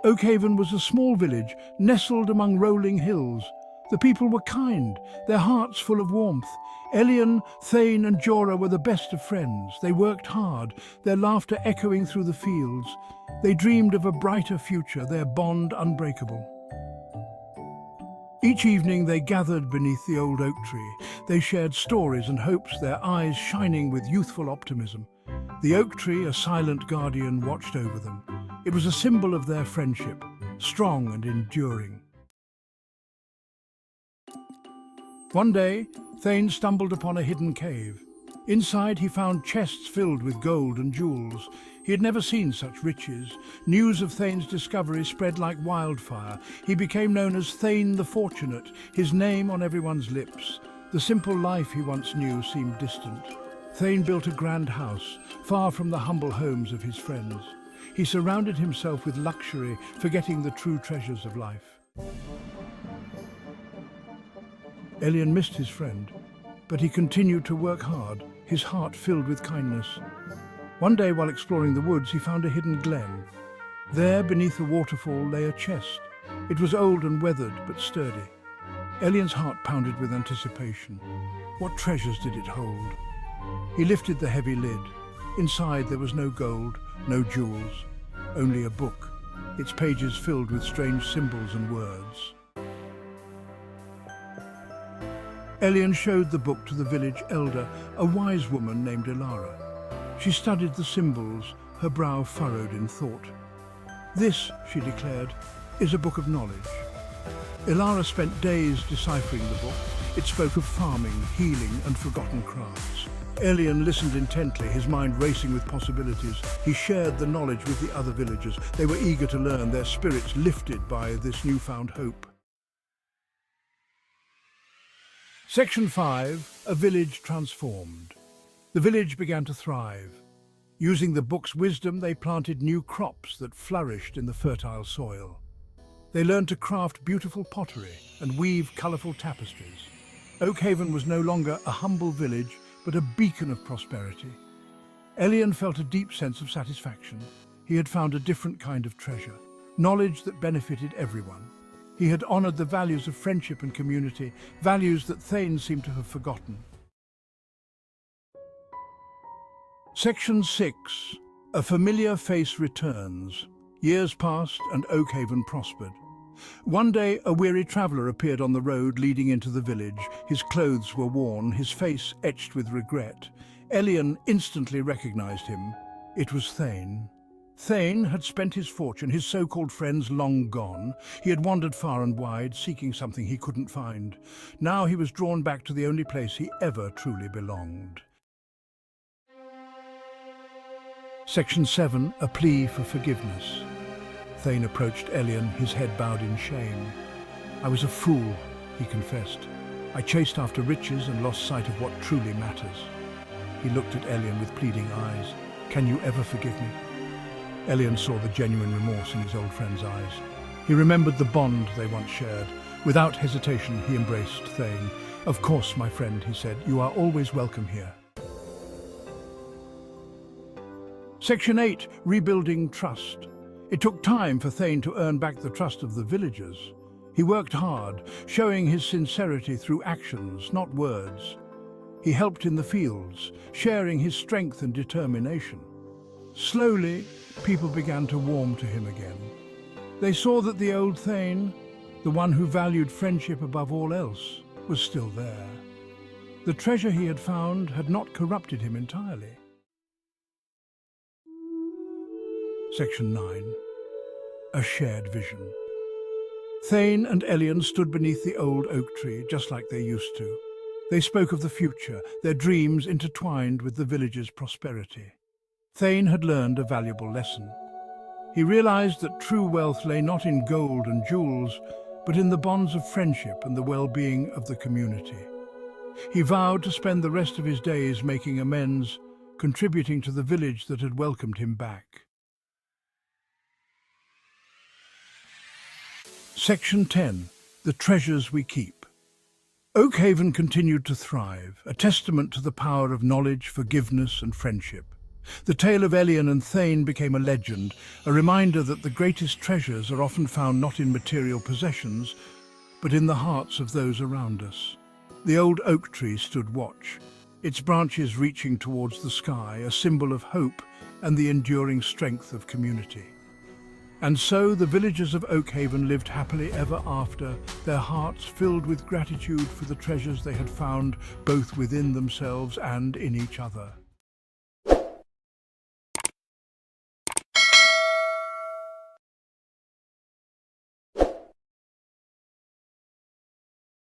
Oakhaven was a small village nestled among rolling hills. The people were kind, their hearts full of warmth. Elian, Thane and Jorah were the best of friends. They worked hard, their laughter echoing through the fields. They dreamed of a brighter future, their bond unbreakable. Each evening they gathered beneath the old oak tree. They shared stories and hopes, their eyes shining with youthful optimism. The oak tree, a silent guardian, watched over them. It was a symbol of their friendship, strong and enduring. One day, Thane stumbled upon a hidden cave. Inside he found chests filled with gold and jewels. He had never seen such riches. News of Thane's discovery spread like wildfire. He became known as Thane the Fortunate, his name on everyone's lips. The simple life he once knew seemed distant. Thane built a grand house, far from the humble homes of his friends. He surrounded himself with luxury, forgetting the true treasures of life. Elian missed his friend, but he continued to work hard, his heart filled with kindness. One day, while exploring the woods, he found a hidden glen. There, beneath a waterfall, lay a chest. It was old and weathered, but sturdy. Elian's heart pounded with anticipation. What treasures did it hold? He lifted the heavy lid. Inside there was no gold, no jewels, only a book, its pages filled with strange symbols and words. Elian showed the book to the village elder, a wise woman named Elara. She studied the symbols, her brow furrowed in thought. "This," she declared, "is a book of knowledge." Elara spent days deciphering the book. It spoke of farming, healing, and forgotten crafts. Elian listened intently, his mind racing with possibilities. He shared the knowledge with the other villagers. They were eager to learn, their spirits lifted by this newfound hope. Section 5, A Village Transformed. The village began to thrive. Using the book's wisdom, they planted new crops that flourished in the fertile soil. They learned to craft beautiful pottery and weave colourful tapestries. Oakhaven was no longer a humble village, but a beacon of prosperity. Elian felt a deep sense of satisfaction. He had found a different kind of treasure, knowledge that benefited everyone. He had honoured the values of friendship and community, values that Thane seemed to have forgotten. Section 6. A familiar face returns. Years passed and Oakhaven prospered. One day, a weary traveller appeared on the road leading into the village. His clothes were worn, his face etched with regret. Elian instantly recognised him. It was Thane. Thane had spent his fortune, his so-called friends long gone. He had wandered far and wide, seeking something he couldn't find. Now he was drawn back to the only place he ever truly belonged. Section 7. A Plea for Forgiveness. Thane approached Elian, his head bowed in shame. "I was a fool," he confessed. "I chased after riches and lost sight of what truly matters." He looked at Elian with pleading eyes. "Can you ever forgive me?" Elian saw the genuine remorse in his old friend's eyes. He remembered the bond they once shared. Without hesitation, he embraced Thane. "Of course, my friend," he said, "you are always welcome here." Section 8. Rebuilding Trust. It took time for Thane to earn back the trust of the villagers. He worked hard, showing his sincerity through actions, not words. He helped in the fields, sharing his strength and determination. Slowly, people began to warm to him again. They saw that the old Thane, the one who valued friendship above all else, was still there. The treasure he had found had not corrupted him entirely. Section 9. A Shared Vision. Thane and Elian stood beneath the old oak tree, just like they used to. They spoke of the future, their dreams intertwined with the village's prosperity. Thane had learned a valuable lesson. He realized that true wealth lay not in gold and jewels, but in the bonds of friendship and the well-being of the community. He vowed to spend the rest of his days making amends, contributing to the village that had welcomed him back. Section 10. The Treasures We Keep. Oakhaven continued to thrive, a testament to the power of knowledge, forgiveness and friendship. The tale of Elian and Thane became a legend, a reminder that the greatest treasures are often found not in material possessions, but in the hearts of those around us. The old oak tree stood watch, its branches reaching towards the sky, a symbol of hope and the enduring strength of community. And so the villagers of Oakhaven lived happily ever after, their hearts filled with gratitude for the treasures they had found both within themselves and in each other.